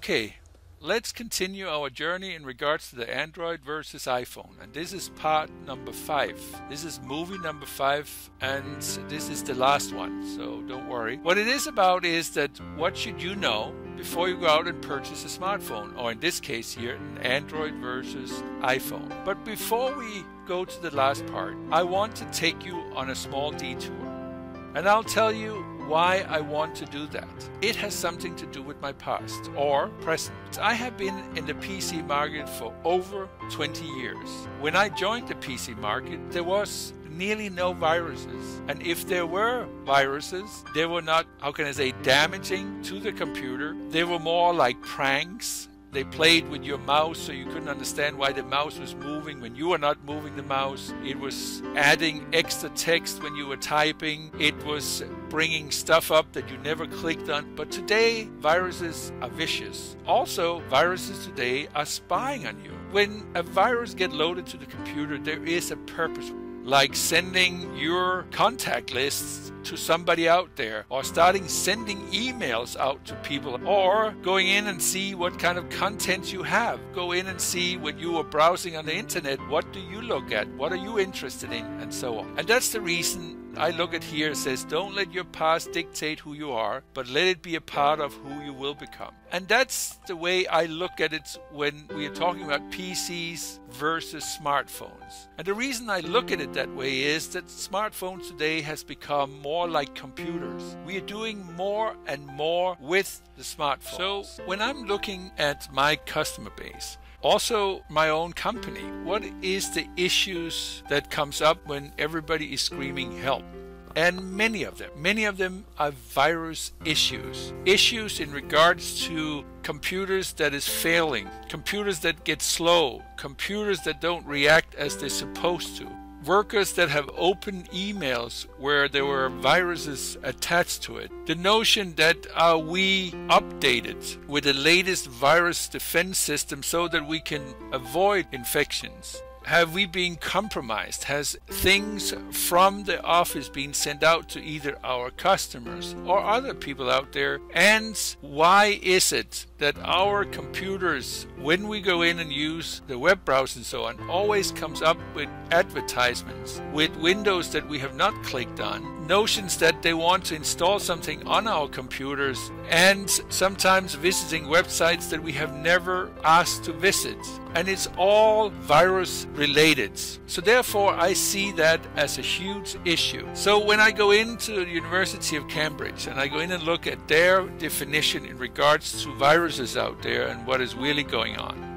Okay, let's continue our journey in regards to the Android versus iPhone. And this is part number 5. This is movie number 5, and this is the last one, so don't worry. What it is about is that what should you know before you go out and purchase a smartphone, or in this case here, an Android versus iPhone. But before we go to the last part, I want to take you on a small detour. And I'll tell you why I want to do that. It has something to do with my past or present. I have been in the PC market for over 20 years. When I joined the PC market, there was nearly no viruses. And if there were viruses, they were not, how can I say, damaging to the computer. They were more like pranks. They played with your mouse so you couldn't understand why the mouse was moving when you were not moving the mouse. It was adding extra text when you were typing. It was bringing stuff up that you never clicked on. But today, viruses are vicious. Also, viruses today are spying on you. When a virus gets loaded to the computer, there is a purpose, like sending your contact lists to somebody out there, or starting sending emails out to people, or going in and see what kind of content you have. Go in and see when you are browsing on the internet, what do you look at, what are you interested in, and so on. And that's the reason I look at here. It says, don't let your past dictate who you are, but let it be a part of who you will become. And that's the way I look at it when we are talking about PCs versus smartphones. And the reason I look at it that way is that smartphones today has become more like computers. We are doing more and more with the smartphone. So when I'm looking at my customer base, also my own company, what is the issues that comes up when everybody is screaming help? And many of them are virus issues. Issues in regards to computers that is failing, computers that get slow, computers that don't react as they're supposed to. Workers that have opened emails where there were viruses attached to it. The notion that are we updated with the latest virus defense system so that we can avoid infections? Have we been compromised? Has things from the office been sent out to either our customers or other people out there? And why is it that our computers, when we go in and use the web browser and so on, always comes up with advertisements, with windows that we have not clicked on, notions that they want to install something on our computers, and sometimes visiting websites that we have never asked to visit. And it's all virus related. So therefore I see that as a huge issue. So when I go into the University of Cambridge and I go in and look at their definition in regards to viruses out there and what is really going on.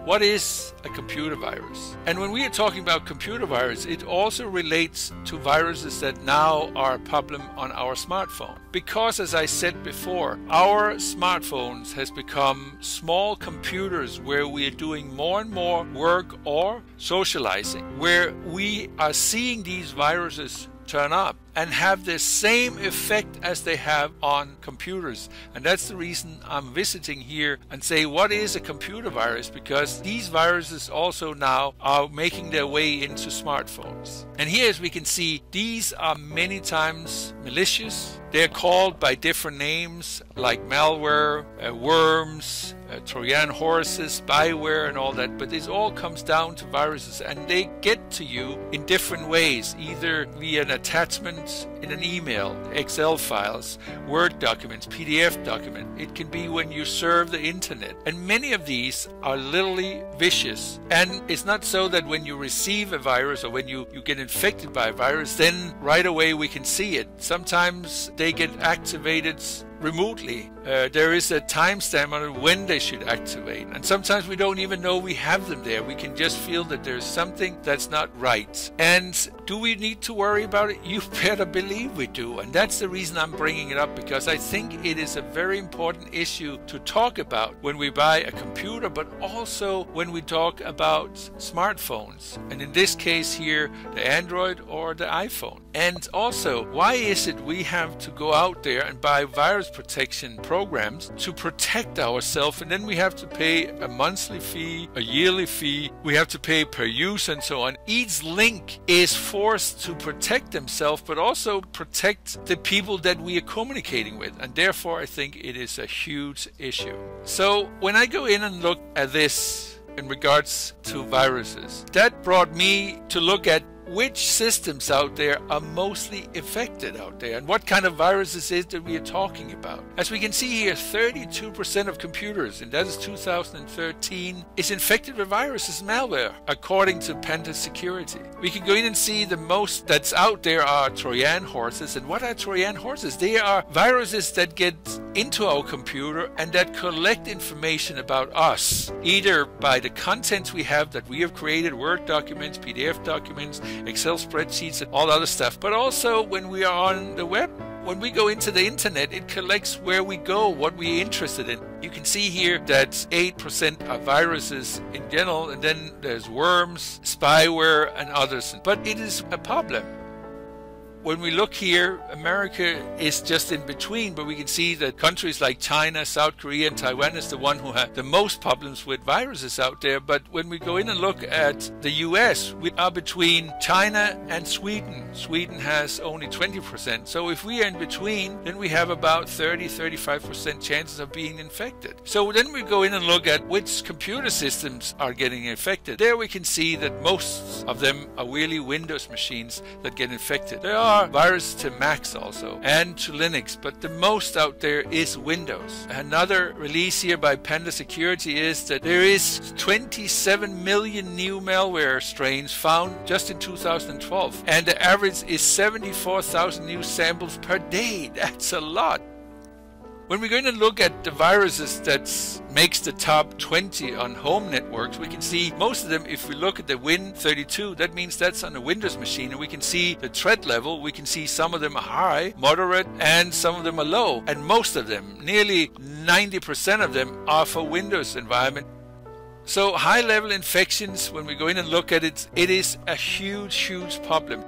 What is a computer virus? And when we are talking about computer virus, it also relates to viruses that now are a problem on our smartphone. Because as I said before, our smartphones has become small computers where we are doing more and more work or socializing, where we are seeing these viruses turn up and have the same effect as they have on computers. And that's the reason I'm visiting here and say, what is a computer virus? Because these viruses also now are making their way into smartphones. And here, as we can see, these are many times malicious. They're called by different names like malware, worms, Trojan horses, spyware, and all that. But this all comes down to viruses, and they get to you in different ways, either via an attachment in an email, Excel files, Word documents, PDF document. It can be when you surf the internet. And many of these are literally vicious. And it's not so that when you receive a virus or when you get infected by a virus, then right away we can see it. Sometimes they get activated remotely. There is a timestamp on it when they should activate, and sometimes we don't even know we have them there. We can just feel that there's something that's not right. And do we need to worry about it? You better believe we do. And that's the reason I'm bringing it up, because I think it is a very important issue to talk about when we buy a computer, but also when we talk about smartphones, and in this case here, the Android or the iPhone. And also, why is it we have to go out there and buy virus virus protection programs to protect ourselves, and then we have to pay a monthly fee, a yearly fee, we have to pay per use and so on. Each link is forced to protect themselves, but also protect the people that we are communicating with, and therefore I think it is a huge issue. So when I go in and look at this in regards to viruses, that brought me to look at which systems out there are mostly affected out there and what kind of viruses is that we are talking about. As we can see here, 32% of computers, and that is 2013, is infected with viruses and malware, according to Panda Security. We can go in and see the most that's out there are Trojan horses. And what are Trojan horses? They are viruses that get into our computer and that collect information about us, either by the content we have that we have created, Word documents, PDF documents, Excel spreadsheets, and all other stuff, but also when we are on the web. When we go into the internet, it collects where we go, what we're interested in. You can see here that 8% are viruses in general, and then there's worms, spyware, and others. But it is a problem. When we look here, America is just in between, but we can see that countries like China, South Korea, and Taiwan is the one who have the most problems with viruses out there. But when we go in and look at the US, we are between China and Sweden. Sweden has only 20%. So if we are in between, then we have about 30-35% chances of being infected. So then we go in and look at which computer systems are getting infected. There we can see that most of them are really Windows machines that get infected. There are viruses to Macs also and to Linux, but the most out there is Windows. Another release here by Panda Security is that there is 27 million new malware strains found just in 2012, and the average is 74,000 new samples per day. That's a lot. When we're going to look at the viruses that makes the top 20 on home networks, we can see most of them, if we look at the Win32, that means that's on a Windows machine, and we can see the threat level. We can see some of them are high, moderate, and some of them are low. And most of them, nearly 90% of them, are for Windows environment. So high-level infections, when we go in and look at it, it is a huge problem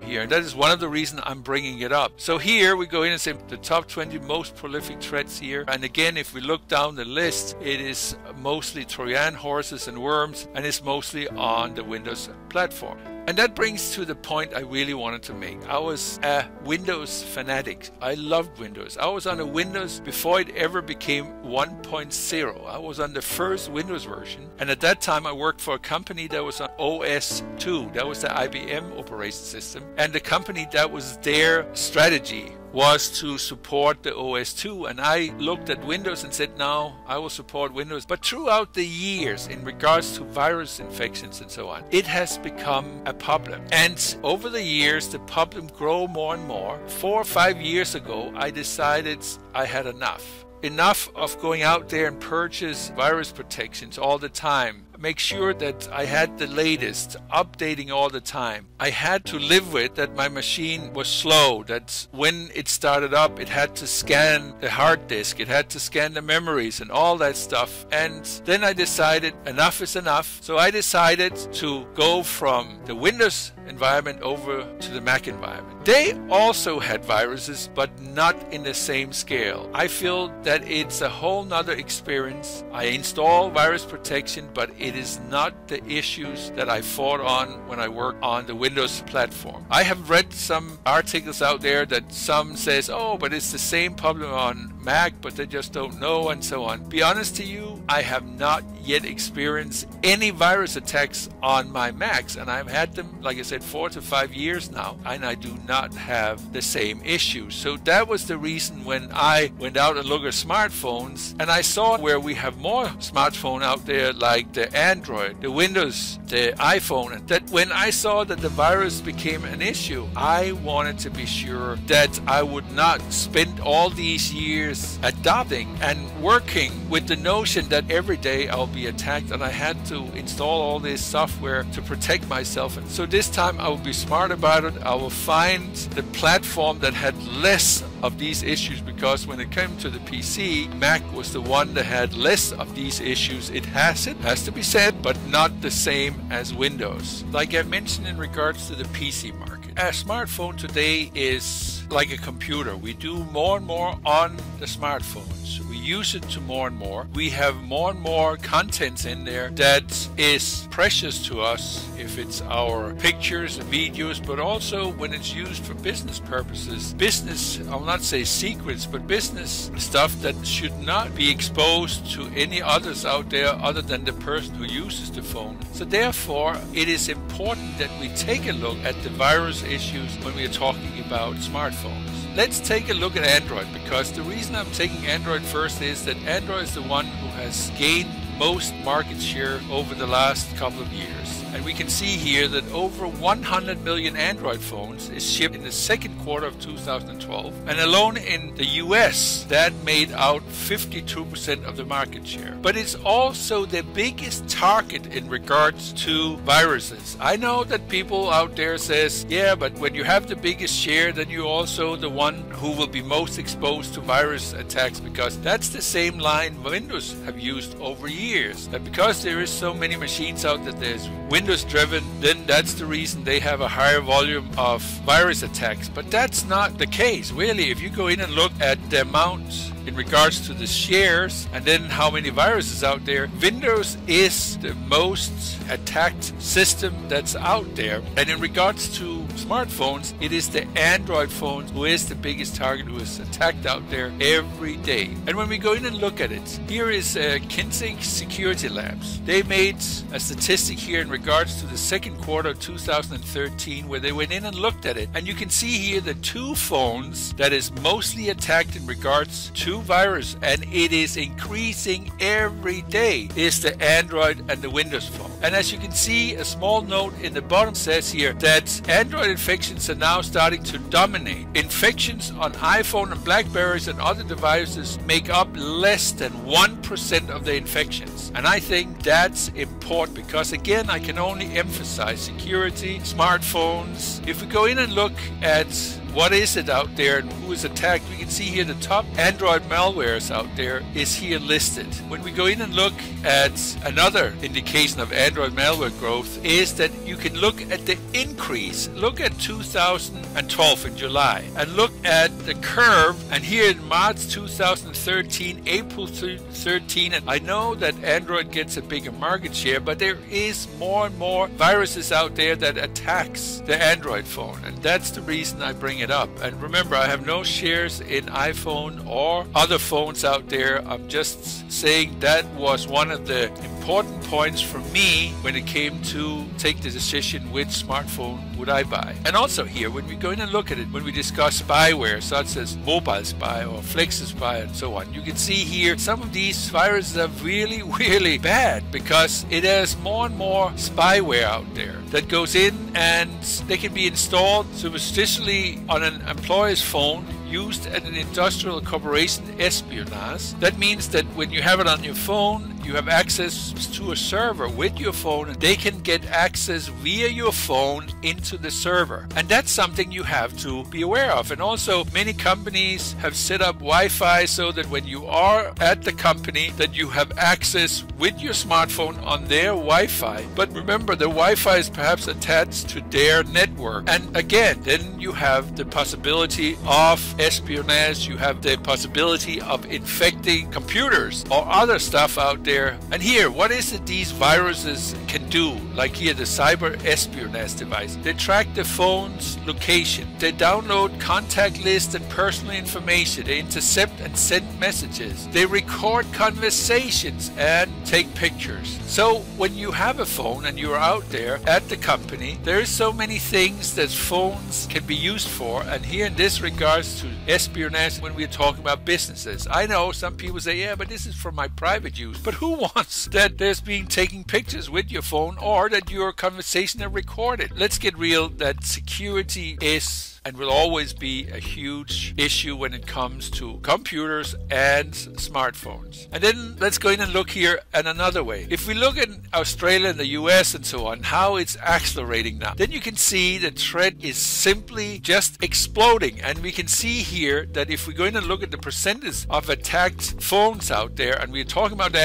here, and that is one of the reasons I'm bringing it up. So here we go in and say the top 20 most prolific threats here, and again, if we look down the list, it is mostly Trojan horses and worms, and it's mostly on the Windows platform. And that brings to the point I really wanted to make. I was a Windows fanatic. I loved Windows. I was on a Windows before it ever became 1.0. I was on the first Windows version. And at that time I worked for a company that was on OS 2. That was the IBM operating system. And the company, that was their strategy, was to support the OS 2, and I looked at Windows and said, no, I will support Windows. But throughout the years, in regards to virus infections and so on, it has become a problem. And over the years, the problem grew more and more. 4 or 5 years ago, I decided I had enough. Enough of going out there and purchase virus protections all the time. Make sure that I had the latest, updating all the time. I had to live with that my machine was slow, that when it started up, it had to scan the hard disk, it had to scan the memories and all that stuff. And then I decided enough is enough. So I decided to go from the Windows environment over to the Mac environment. They also had viruses, but not in the same scale. I feel that it's a whole nother experience. I install virus protection, but it is not the issues that I fought on when I worked on the Windows platform. I have read some articles out there that some says, oh, but it's the same problem on Mac, but they just don't know, and so on. Be honest to you, I have not yet experienced any virus attacks on my Macs, and I've had them, like I said, 4 to 5 years now, and I do not have the same issues. So that was the reason when I went out and looked at smartphones, and I saw where we have more smartphone out there, like the Android, the Windows, the iPhone, and that when I saw that the virus became an issue, I wanted to be sure that I would not spend all these years adopting and working with the notion that every day I'll be attacked, and I had to install all this software to protect myself. And so this time I will be smart about it. I will find the platform that had less of these issues, because when it came to the PC, Mac was the one that had less of these issues. It has to be said, but not the same as Windows. Like I mentioned in regards to the PC market, a smartphone today is like a computer. We do more and more on the smartphones. We use it to more and more. We have more and more contents in there that is precious to us, if it's our pictures and videos, but also when it's used for business purposes. Business, I'll not say secrets, but business stuff that should not be exposed to any others out there other than the person who uses the phone. So therefore, it is important that we take a look at the virus issues when we are talking about smartphones. Let's take a look at Android, because the reason I'm taking Android first is that Android is the one who has gained most market share over the last couple of years. And we can see here that over 100 million Android phones is shipped in the second quarter of 2012. And alone in the US, that made out 52% of the market share. But it's also the biggest target in regards to viruses. I know that people out there says, yeah, but when you have the biggest share, then you're also the one who will be most exposed to virus attacks, because that's the same line Windows have used over years. That because there is so many machines out that there's Windows driven, then that's the reason they have a higher volume of virus attacks. But that's not the case, really. If you go in and look at the amount in regards to the shares and then how many viruses out there, Windows is the most attacked system that's out there. And in regards to smartphones, it is the Android phones who is the biggest target, who is attacked out there every day. And when we go in and look at it, here is Kinsey Security Labs. They made a statistic here in regards to the second quarter of 2013, where they went in and looked at it. And you can see here the two phones that is mostly attacked in regards to virus, and it is increasing every day, is the Android and the Windows phone. And as you can see, a small note in the bottom says here that Android infections are now starting to dominate. Infections on iPhone and Blackberries and other devices make up less than 1% of the infections. And I think that's important, because again, I can only emphasize security, smartphones. If we go in and look at what is it out there and who is attacked, we can see here the top Android malwares out there is here listed. When we go in and look at another indication of Android malware growth, is that you can look at the increase. Look at 2012 in July and look at the curve, and here in March 2013, April 13, and I know that Android gets a bigger market share, but there is more and more viruses out there that attacks the Android phone, and that's the reason I bring it up. And remember, I have no shares in iPhone or other phones out there. I'm just saying that was one of the important points for me when it came to take the decision which smartphone would I buy. And also here, when we go in and look at it, when we discuss spyware such as mobile spy or flexi spy and so on, you can see here some of these viruses are really, really bad, because it has more and more spyware out there that goes in and they can be installed superstitiously on an employer's phone, used at an industrial corporation espionage. That means that when you have it on your phone, you have access to a server with your phone, and they can get access via your phone into the server. And that's something you have to be aware of. And also, many companies have set up Wi-Fi so that when you are at the company, that you have access with your smartphone on their Wi-Fi. But remember, the Wi-Fi is perhaps attached to their network. And again, then you have the possibility of espionage, you have the possibility of infecting computers or other stuff out there. And here, what is it these viruses can do? Like here, the cyber espionage device. They track the phone's location. They download contact lists and personal information. They intercept and send messages. They record conversations and take pictures. So when you have a phone and you're out there at the company, there is so many things that phones can be used for. And here in this regards to espionage, when we're talking about businesses, I know some people say, yeah, but this is for my private use. But who wants that there's being taking pictures with your phone, or that your conversation are recorded? Let's get real, that security is and will always be a huge issue when it comes to computers and smartphones. And then let's go in and look here at another way. If we look at Australia and the US and so on, how it's accelerating now, then you can see the trend is simply just exploding. And we can see here that if we go in and look at the percentage of attacked phones out there, and we're talking about the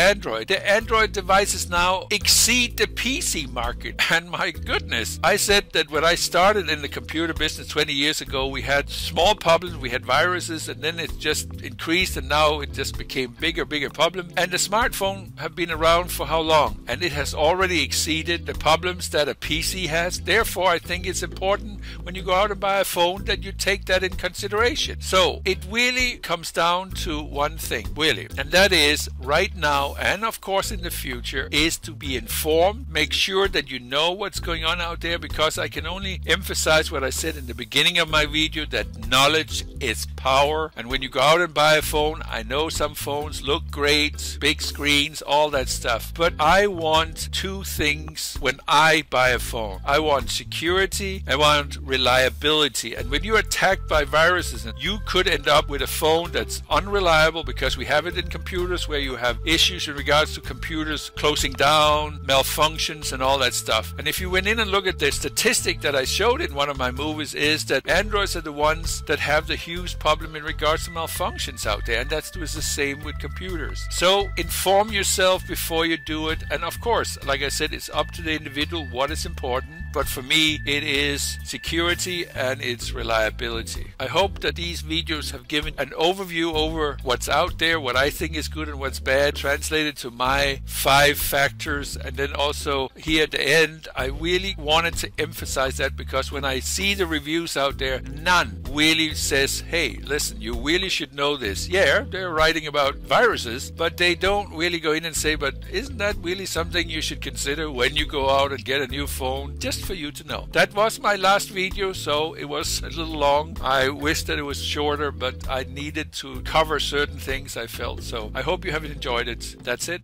Android devices now exceed the PC market. And my goodness, I said that when I started in the computer business 20 years years ago we had small problems, we had viruses, and then it just increased, and now it just became bigger problem. And the smartphone have been around for how long? And it has already exceeded the problems that a PC has. Therefore, I think it's important when you go out and buy a phone that you take that in consideration. So it really comes down to one thing, really, and that is right now, and of course in the future, is to be informed. Make sure that you know what's going on out there, because I can only emphasize what I said in the beginning of my video, that knowledge is power. And when you go out and buy a phone, I know some phones look great, big screens, all that stuff, but I want two things when I buy a phone. I want security, I want reliability. And when you're attacked by viruses, you could end up with a phone that's unreliable, because we have it in computers where you have issues in regards to computers closing down, malfunctions and all that stuff. And if you went in and look at the statistic that I showed in one of my movies, is that Androids are the ones that have the huge problem in regards to malfunctions out there, and that's the same with computers. So inform yourself before you do it, and of course, like I said, it's up to the individual what is important, but for me it is security and it's reliability. I hope that these videos have given an overview over what's out there, what I think is good and what's bad, translated to my 5 factors. And then also here at the end, I really wanted to emphasize that, because when I see the reviews out there, none really says, hey, listen, you really should know this. Yeah, they're writing about viruses, but they don't really go in and say, but isn't that really something you should consider when you go out and get a new phone? Just for you to know. That was my last video, so it was a little long. I wish that it was shorter, but I needed to cover certain things I felt. So I hope you have enjoyed it. That's it.